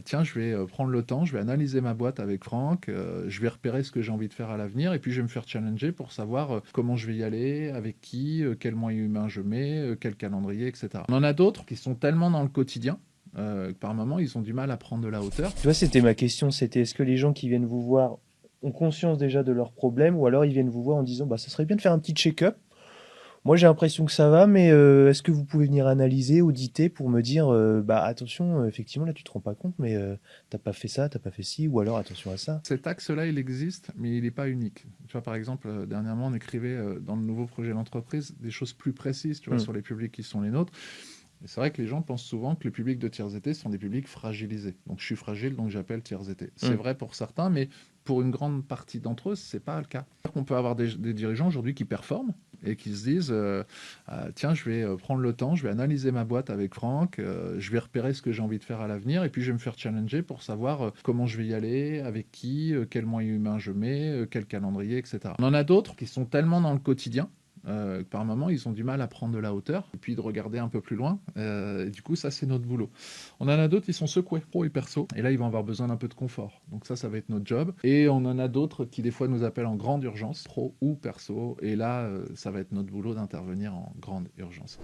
tiens, je vais prendre le temps, je vais analyser ma boîte avec Franck, je vais repérer ce que j'ai envie de faire à l'avenir, et puis je vais me faire challenger pour savoir comment je vais y aller, avec qui, quels moyens humains je mets, quel calendrier, etc. On en a d'autres qui sont tellement dans le quotidien que par moment, ils ont du mal à prendre de la hauteur. Tu vois, c'était ma question, c'était est-ce que les gens qui viennent vous voir ont conscience déjà de leurs problèmes ou alors ils viennent vous voir en disant bah ça serait bien de faire un petit check-up. Moi j'ai l'impression que ça va, mais est-ce que vous pouvez venir analyser, auditer pour me dire bah attention, effectivement là tu te rends pas compte, mais t'as pas fait ça, t'as pas fait ci, ou alors attention à ça. Cet axe-là, il existe, mais il n'est pas unique. Tu vois, par exemple, dernièrement, on écrivait dans le nouveau projet d'entreprise des choses plus précises, tu vois, Hmm. sur les publics qui sont les nôtres. Et c'est vrai que les gens pensent souvent que les publics de tiers étés sont des publics fragilisés. Donc je suis fragile, donc j'appelle tiers étés. C'est Hmm. vrai pour certains, mais pour une grande partie d'entre eux, c'est pas le cas. On peut avoir des dirigeants aujourd'hui qui performent et qui se disent tiens, je vais prendre le temps, je vais analyser ma boîte avec Franck, je vais repérer ce que j'ai envie de faire à l'avenir, et puis je vais me faire challenger pour savoir comment je vais y aller, avec qui, quels moyens humains je mets, quel calendrier, etc. On en a d'autres qui sont tellement dans le quotidien par moment, ils ont du mal à prendre de la hauteur et puis de regarder un peu plus loin. Et du coup, ça, c'est notre boulot. On en a d'autres qui sont secoués, pro et perso. Et là, ils vont avoir besoin d'un peu de confort. Donc ça va être notre job. Et on en a d'autres qui, des fois, nous appellent en grande urgence, pro ou perso. Et là, ça va être notre boulot d'intervenir en grande urgence.